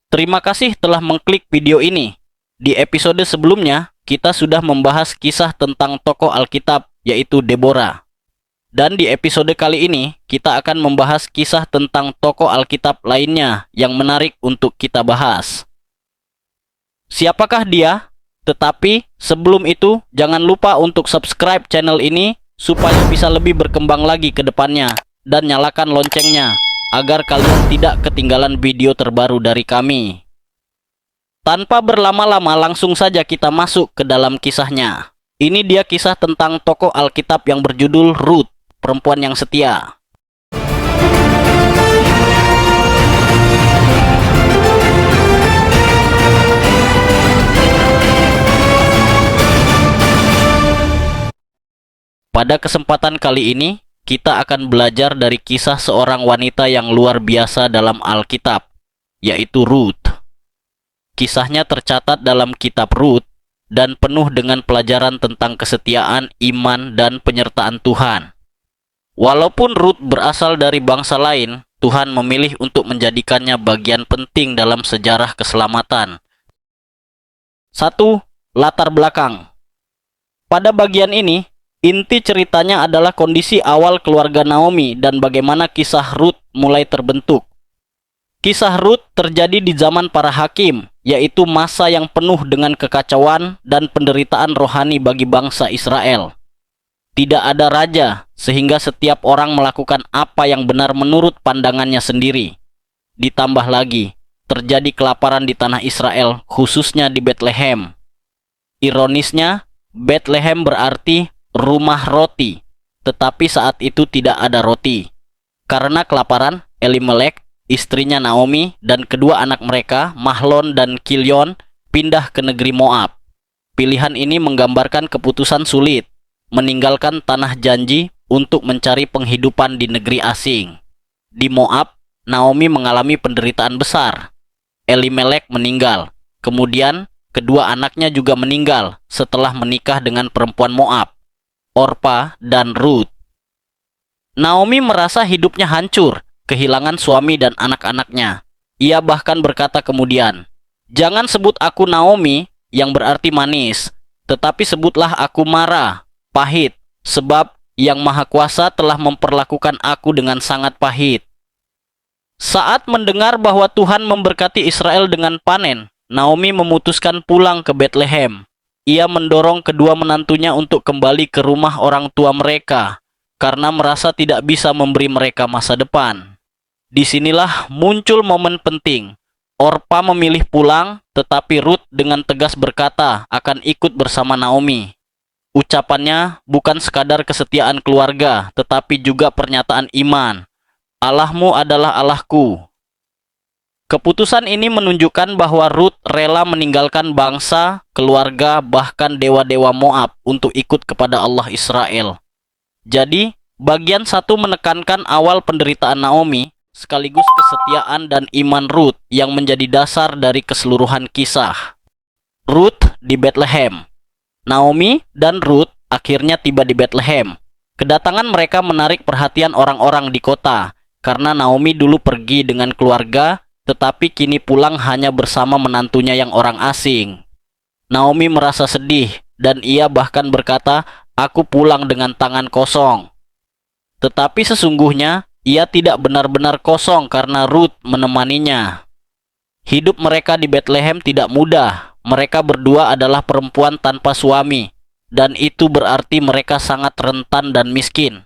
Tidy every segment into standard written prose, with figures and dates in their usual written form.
Terima kasih telah mengklik video ini. Di episode sebelumnya, kita sudah membahas kisah tentang tokoh Alkitab, yaitu Deborah. Dan di episode kali ini, kita akan membahas kisah tentang tokoh Alkitab lainnya yang menarik untuk kita bahas. Siapakah dia? Tetapi sebelum itu, jangan lupa untuk subscribe channel ini supaya bisa lebih berkembang lagi ke depannya, dan nyalakan loncengnya agar kalian tidak ketinggalan video terbaru dari kami. Tanpa berlama-lama, langsung saja kita masuk ke dalam kisahnya. Ini dia kisah tentang tokoh Alkitab yang berjudul Ruth, perempuan yang setia. Pada kesempatan kali ini, kita akan belajar dari kisah seorang wanita yang luar biasa dalam Alkitab, yaitu Ruth. Kisahnya tercatat dalam kitab Ruth dan penuh dengan pelajaran tentang kesetiaan, iman, dan penyertaan Tuhan. Walaupun Ruth berasal dari bangsa lain, Tuhan memilih untuk menjadikannya bagian penting dalam sejarah keselamatan. 1. Latar belakang. Pada bagian ini, inti ceritanya adalah kondisi awal keluarga Naomi dan bagaimana kisah Ruth mulai terbentuk. Kisah Ruth terjadi di zaman para hakim, yaitu masa yang penuh dengan kekacauan dan penderitaan rohani bagi bangsa Israel. Tidak ada raja, sehingga setiap orang melakukan apa yang benar menurut pandangannya sendiri. Ditambah lagi, terjadi kelaparan di tanah Israel, khususnya di Bethlehem. Ironisnya, Bethlehem berarti rumah roti, tetapi saat itu tidak ada roti. Karena kelaparan, Elimelek, istrinya Naomi, dan kedua anak mereka, Mahlon dan Kilyon, pindah ke negeri Moab. Pilihan ini menggambarkan keputusan sulit, meninggalkan tanah janji untuk mencari penghidupan di negeri asing. Di Moab, Naomi mengalami penderitaan besar. Elimelek meninggal, kemudian kedua anaknya juga meninggal setelah menikah dengan perempuan Moab, Orpa dan Ruth. Naomi merasa hidupnya hancur, kehilangan suami dan anak-anaknya. Ia bahkan berkata kemudian, "Jangan sebut aku Naomi, yang berarti manis, tetapi sebutlah aku Mara, pahit, sebab Yang Maha Kuasa telah memperlakukan aku dengan sangat pahit." Saat mendengar bahwa Tuhan memberkati Israel dengan panen, Naomi memutuskan pulang ke Bethlehem. Ia mendorong kedua menantunya untuk kembali ke rumah orang tua mereka, karena merasa tidak bisa memberi mereka masa depan. Disinilah muncul momen penting. Orpa memilih pulang, tetapi Ruth dengan tegas berkata akan ikut bersama Naomi. Ucapannya bukan sekadar kesetiaan keluarga, tetapi juga pernyataan iman. "Allahmu adalah Allahku." Keputusan ini menunjukkan bahwa Ruth rela meninggalkan bangsa, keluarga, bahkan dewa-dewa Moab untuk ikut kepada Allah Israel. Jadi, bagian 1 menekankan awal penderitaan Naomi, sekaligus kesetiaan dan iman Ruth yang menjadi dasar dari keseluruhan kisah. Ruth di Bethlehem. Naomi dan Ruth akhirnya tiba di Bethlehem. Kedatangan mereka menarik perhatian orang-orang di kota, karena Naomi dulu pergi dengan keluarga, tetapi kini pulang hanya bersama menantunya yang orang asing. Naomi merasa sedih, dan ia bahkan berkata, "Aku pulang dengan tangan kosong." Tetapi sesungguhnya, ia tidak benar-benar kosong karena Ruth menemaninya. Hidup mereka di Bethlehem tidak mudah. Mereka berdua adalah perempuan tanpa suami, dan itu berarti mereka sangat rentan dan miskin.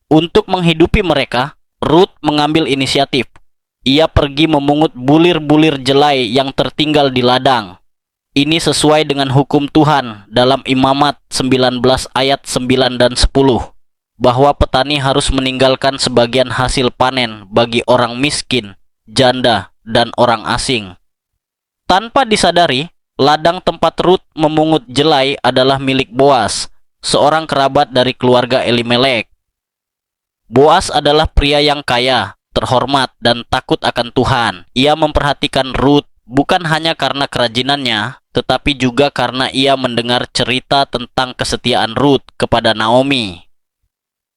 Untuk menghidupi mereka, Ruth mengambil inisiatif. Ia pergi memungut bulir-bulir jelai yang tertinggal di ladang. Ini sesuai dengan hukum Tuhan dalam Imamat 19 ayat 9 dan 10, bahwa petani harus meninggalkan sebagian hasil panen bagi orang miskin, janda, dan orang asing. Tanpa disadari, ladang tempat Ruth memungut jelai adalah milik Boas, seorang kerabat dari keluarga Elimelek. Boas adalah pria yang kaya, terhormat, dan takut akan Tuhan. Ia memperhatikan Ruth bukan hanya karena kerajinannya, tetapi juga karena ia mendengar cerita tentang kesetiaan Ruth kepada Naomi.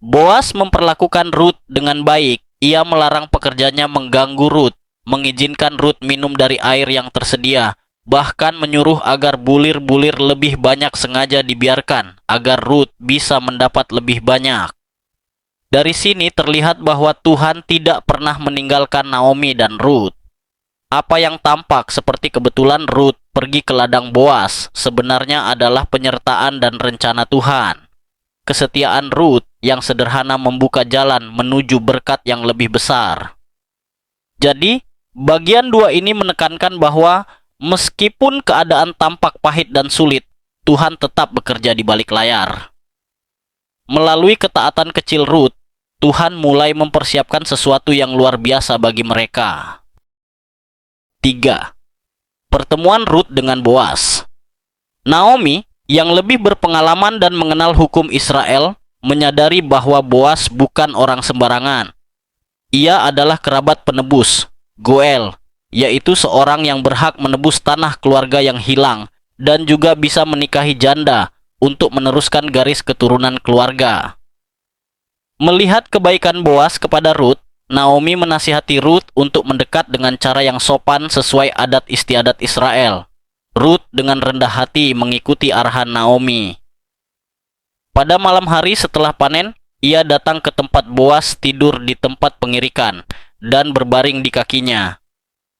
Boas memperlakukan Ruth dengan baik. Ia melarang pekerjanya mengganggu Ruth, mengizinkan Rut minum dari air yang tersedia, bahkan menyuruh agar bulir-bulir lebih banyak sengaja dibiarkan agar Rut bisa mendapat lebih banyak. Dari sini terlihat bahwa Tuhan tidak pernah meninggalkan Naomi dan Rut. Apa yang tampak seperti kebetulan Rut pergi ke ladang Boas sebenarnya adalah penyertaan dan rencana Tuhan. Kesetiaan Rut yang sederhana membuka jalan menuju berkat yang lebih besar. Jadi, bagian 2 ini menekankan bahwa meskipun keadaan tampak pahit dan sulit, Tuhan tetap bekerja di balik layar. Melalui ketaatan kecil Rut, Tuhan mulai mempersiapkan sesuatu yang luar biasa bagi mereka. 3. Pertemuan Rut dengan Boas. Naomi, yang lebih berpengalaman dan mengenal hukum Israel, menyadari bahwa Boas bukan orang sembarangan. Ia adalah kerabat penebus, Goel, yaitu seorang yang berhak menebus tanah keluarga yang hilang dan juga bisa menikahi janda untuk meneruskan garis keturunan keluarga. Melihat kebaikan Boas kepada Rut, Naomi menasihati Rut untuk mendekat dengan cara yang sopan sesuai adat istiadat Israel. Rut dengan rendah hati mengikuti arahan Naomi. Pada malam hari setelah panen, ia datang ke tempat Boas tidur di tempat pengirikan dan berbaring di kakinya.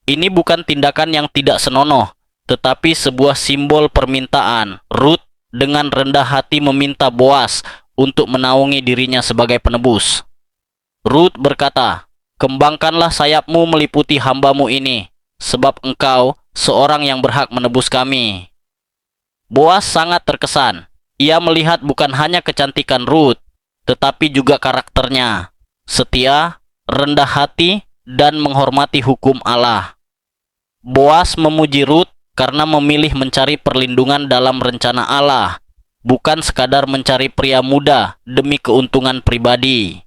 Ini bukan tindakan yang tidak senonoh, tetapi sebuah simbol permintaan. Rut dengan rendah hati meminta Boas untuk menaungi dirinya sebagai penebus. Rut berkata, "Kembangkanlah sayapmu meliputi hambamu ini, sebab engkau seorang yang berhak menebus kami." Boas sangat terkesan. Ia melihat bukan hanya kecantikan Rut, tetapi juga karakternya, setia, rendah hati, dan menghormati hukum Allah. Boas memuji Rut karena memilih mencari perlindungan dalam rencana Allah, bukan sekadar mencari pria muda demi keuntungan pribadi.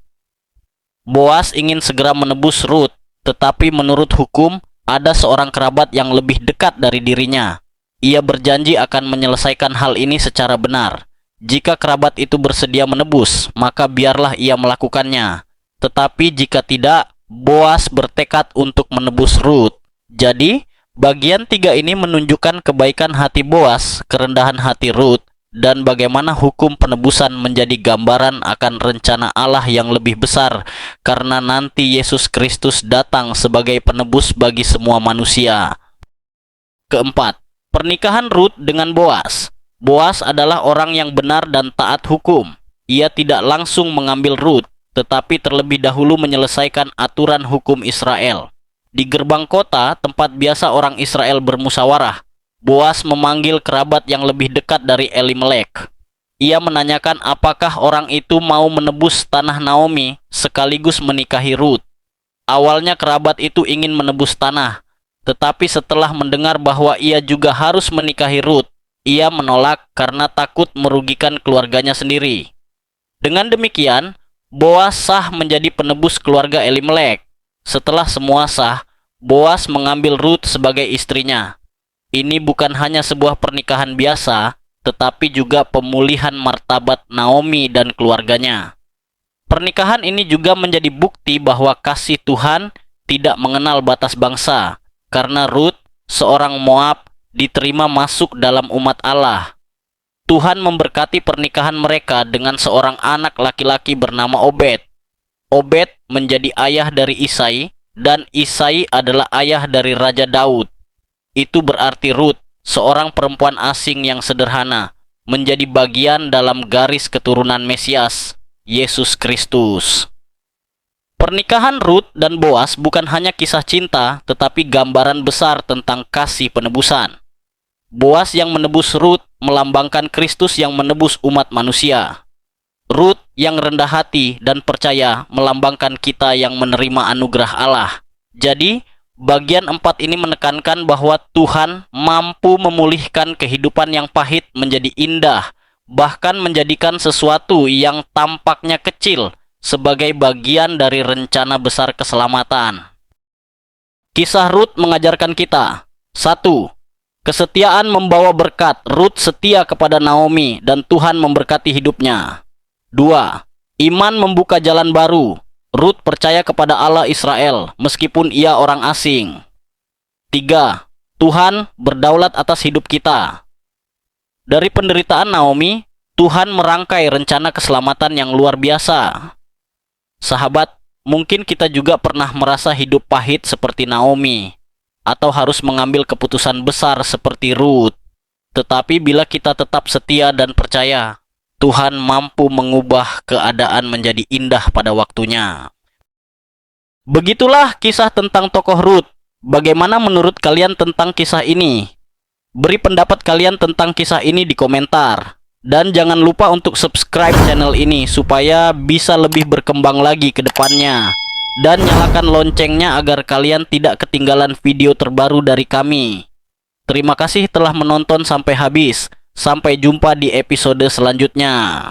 Boas ingin segera menebus Rut, tetapi menurut hukum, ada seorang kerabat yang lebih dekat dari dirinya. Ia berjanji akan menyelesaikan hal ini secara benar. Jika kerabat itu bersedia menebus, maka biarlah ia melakukannya. Tetapi jika tidak, Boas bertekad untuk menebus Rut. Jadi, bagian 3 ini menunjukkan kebaikan hati Boas, kerendahan hati Rut, dan bagaimana hukum penebusan menjadi gambaran akan rencana Allah yang lebih besar karena nanti Yesus Kristus datang sebagai penebus bagi semua manusia. Keempat, pernikahan Rut dengan Boas. Boas adalah orang yang benar dan taat hukum. Ia tidak langsung mengambil Rut, tetapi terlebih dahulu menyelesaikan aturan hukum Israel. Di gerbang kota, tempat biasa orang Israel bermusyawarah, Boas memanggil kerabat yang lebih dekat dari Elimelek. Ia menanyakan apakah orang itu mau menebus tanah Naomi sekaligus menikahi Rut. Awalnya kerabat itu ingin menebus tanah, tetapi setelah mendengar bahwa ia juga harus menikahi Rut, ia menolak karena takut merugikan keluarganya sendiri. Dengan demikian, Boas sah menjadi penebus keluarga Elimelek. Setelah semua sah, Boas mengambil Rut sebagai istrinya. Ini bukan hanya sebuah pernikahan biasa, tetapi juga pemulihan martabat Naomi dan keluarganya. Pernikahan ini juga menjadi bukti bahwa kasih Tuhan tidak mengenal batas bangsa, karena Rut, seorang Moab, diterima masuk dalam umat Allah. Tuhan memberkati pernikahan mereka dengan seorang anak laki-laki bernama Obed. Obed menjadi ayah dari Isai, dan Isai adalah ayah dari Raja Daud. Itu berarti Rut, seorang perempuan asing yang sederhana, menjadi bagian dalam garis keturunan Mesias, Yesus Kristus. Pernikahan Rut dan Boas bukan hanya kisah cinta, tetapi gambaran besar tentang kasih penebusan. Boas yang menebus Rut melambangkan Kristus yang menebus umat manusia. Rut yang rendah hati dan percaya melambangkan kita yang menerima anugerah Allah. Jadi, bagian 4 ini menekankan bahwa Tuhan mampu memulihkan kehidupan yang pahit menjadi indah, bahkan menjadikan sesuatu yang tampaknya kecil sebagai bagian dari rencana besar keselamatan. Kisah Rut mengajarkan kita, 1. Kesetiaan membawa berkat. Rut setia kepada Naomi dan Tuhan memberkati hidupnya. 2. Iman membuka jalan baru. Rut percaya kepada Allah Israel meskipun ia orang asing. 3. Tuhan berdaulat atas hidup kita. Dari penderitaan Naomi, Tuhan merangkai rencana keselamatan yang luar biasa. Sahabat, mungkin kita juga pernah merasa hidup pahit seperti Naomi, atau harus mengambil keputusan besar seperti Rut. Tetapi bila kita tetap setia dan percaya, Tuhan mampu mengubah keadaan menjadi indah pada waktunya. Begitulah kisah tentang tokoh Rut. Bagaimana menurut kalian tentang kisah ini? Beri pendapat kalian tentang kisah ini di komentar. Dan jangan lupa untuk subscribe channel ini supaya bisa lebih berkembang lagi ke depannya. Dan nyalakan loncengnya agar kalian tidak ketinggalan video terbaru dari kami. Terima kasih telah menonton sampai habis. Sampai jumpa di episode selanjutnya.